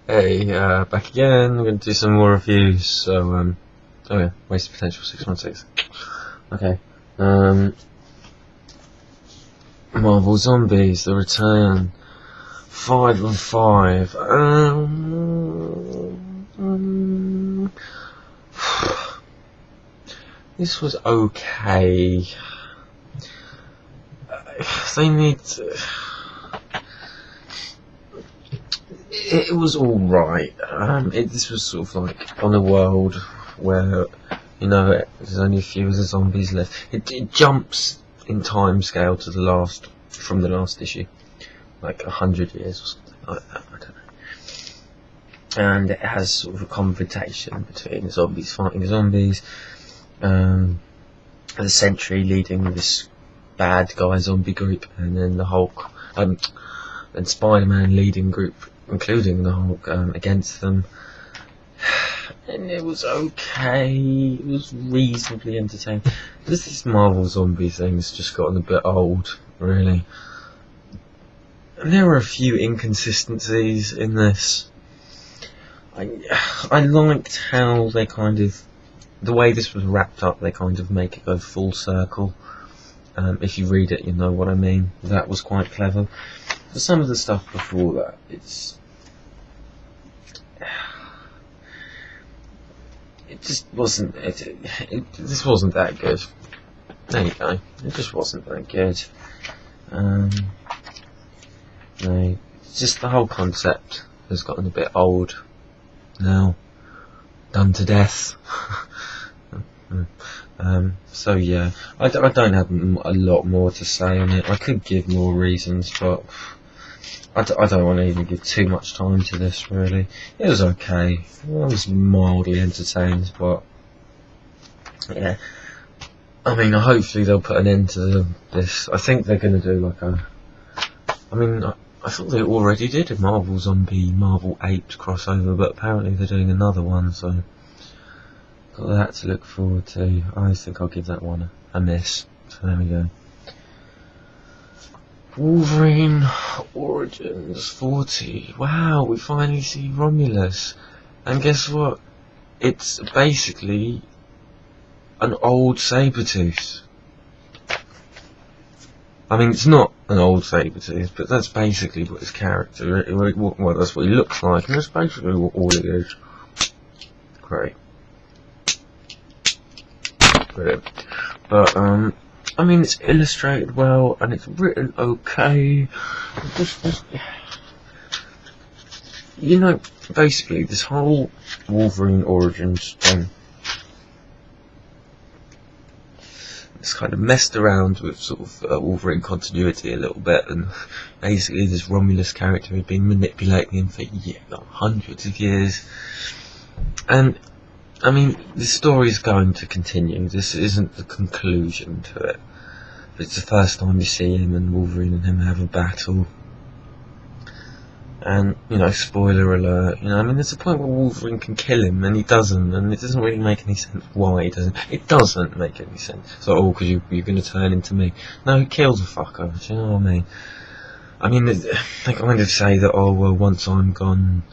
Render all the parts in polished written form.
Hey, back again. We're going to do some more reviews. So, oh yeah, Wasted Potential 616. Okay. Marvel Zombies: The Return. 5 and 5. This was okay. They need. It was alright. This was sort of like on a world where, there's only a few of the zombies left. It jumps in time scale to from the last issue, like 100 years or something like that. I don't know. And it has sort of a confrontation between zombies fighting zombies, the Sentry leading this bad guy zombie group, and then the Hulk, and Spider-Man leading group, including the Hulk, against them. And it was okay. It was reasonably entertaining. This Marvel zombie thing's just gotten a bit old, really. And there were a few inconsistencies in this. I liked how they the way this was wrapped up, they kind of make it go full circle. If you read it, you know what I mean. That was quite clever. But some of the stuff before that, it just wasn't. This wasn't that good. There you go. It just wasn't that good. No, just the whole concept has gotten a bit old now, done to death. So yeah, I don't have a lot more to say on it. I could give more reasons, but I don't want to even give too much time to this, really. It was okay. I was mildly entertained, but yeah. I mean, hopefully they'll put an end to this. I think they're going to do like I thought they already did a Marvel Marvel Apes crossover, but apparently they're doing another one, so got that to look forward to. I think I'll give that one a miss. So there we go. Wolverine Origins 40. Wow, we finally see Romulus. And guess what? It's basically an old Sabretooth. I mean, it's not an old Sabretooth, but that's basically what his character, well, that's what he looks like, and that's basically what all it is. Great. Brilliant. But, I mean, it's illustrated well, and it's written okay. Basically, this whole Wolverine Origins thing, it's kind of messed around with sort of Wolverine continuity a little bit, and basically this Romulus character had been manipulating him for hundreds of years. And I mean, the story is going to continue. This isn't the conclusion to it. It's the first time you see him and Wolverine and him have a battle. And, spoiler alert, I mean, there's a point where Wolverine can kill him, and he doesn't, and it doesn't really make any sense why he doesn't. It doesn't make any sense. So, because you're going to turn into me. No, he kills a fucker, do you know what I mean? I mean, they kind of say that, oh, well, once I'm gone,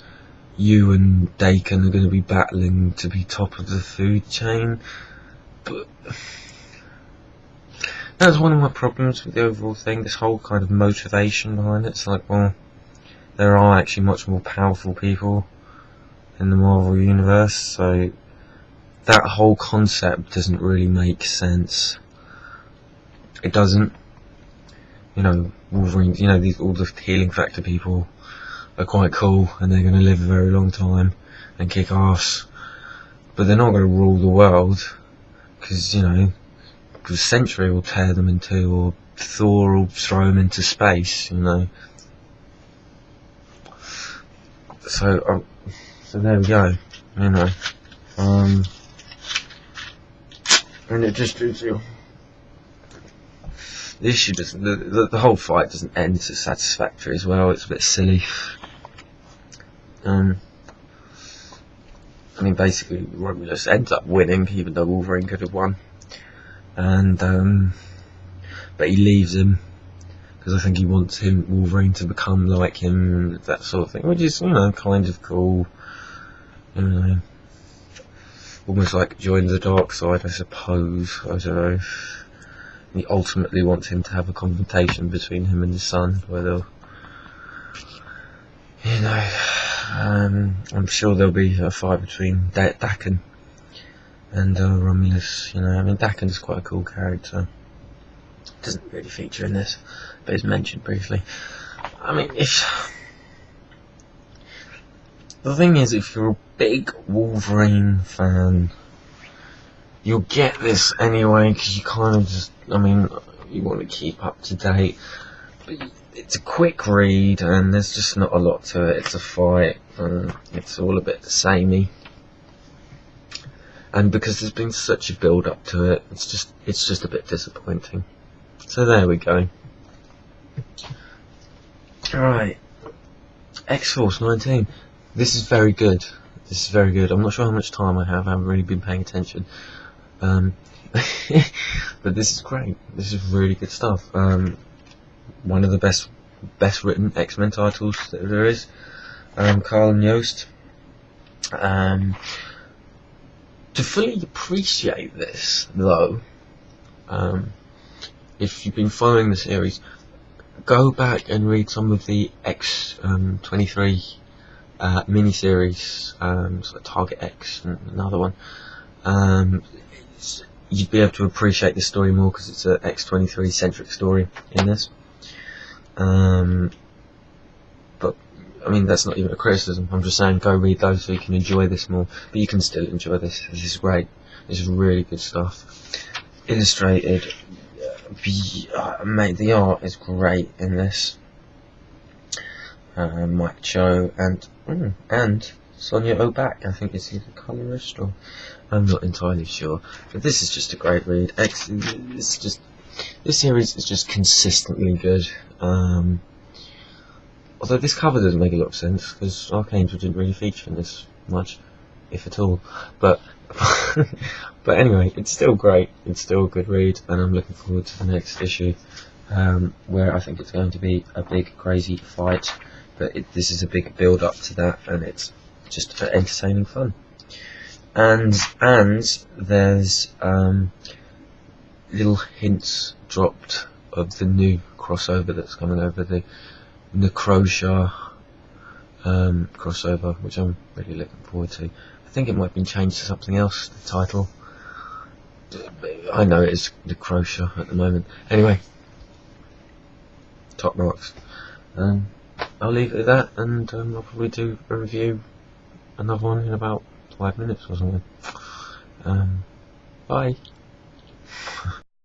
you and Dakin are going to be battling to be top of the food chain. But that's one of my problems with the overall thing, this whole kind of motivation behind it. It's like, well, there are actually much more powerful people in the Marvel Universe, so that whole concept doesn't really make sense. It doesn't. Wolverine, all the healing factor people are quite cool, and they're going to live a very long time and kick ass, but they're not going to rule the world, because Sentry will tear them in two, or Thor will throw them into space, So there we go, and it just the issue doesn't, the whole fight doesn't end so satisfactory as well. It's a bit silly. I mean, basically Romulus ends up winning, even though Wolverine could have won, and but he leaves him because I think he wants Wolverine to become like him, that sort of thing, which is, you know, kind of cool, you know, almost like join the dark side, I suppose. I don't know. He ultimately wants him to have a confrontation between him and his son, where they'll, you know, I'm sure there'll be a fight between Daken and Romulus. You know, I mean, Daken's quite a cool character. Doesn't really feature in this, but is mentioned briefly. I mean, the thing is, if you're a big Wolverine fan, you'll get this anyway, because you kind of just, I mean, you want to keep up to date, but it's a quick read, and there's just not a lot to it. It's a fight, and it's all a bit samey, and because there's been such a build up to it, it's just a bit disappointing. So there we go. Alright, Xforce 19. This is very good. This is very good. I'm not sure how much time I have. I haven't really been paying attention. But this is great. This is really good stuff. One of the best written X-Men titles that there is. Carl and Yost. To fully appreciate this, though, if you've been following the series, go back and read some of the X23 miniseries, so like Target X and another one. You'd be able to appreciate the story more, because it's a X23 centric story in this. But I mean, that's not even a criticism. I'm just saying, go read those so you can enjoy this more. But you can still enjoy this. This is great. This is really good stuff. Illustrated. Mate, the art is great in this. Mike Cho and Sonia Oback, I think is the colorist, or I'm not entirely sure. But this is just a great read. This series is just consistently good. Although this cover doesn't make a lot of sense, because Arcane didn't really feature in this much, if at all. But but anyway, it's still great. It's still a good read, and I'm looking forward to the next issue, where I think it's going to be a big crazy fight. But this is a big build up to that, and it's just entertaining fun. And there's little hints dropped of the new crossover that's coming over, the Necrosha crossover, which I'm really looking forward to. I think it might have been changed to something else, the title. I know it is Necrosha at the moment. Anyway, top marks. I'll leave it at that, and I'll probably do a review, another one in about 5 minutes or something. Bye.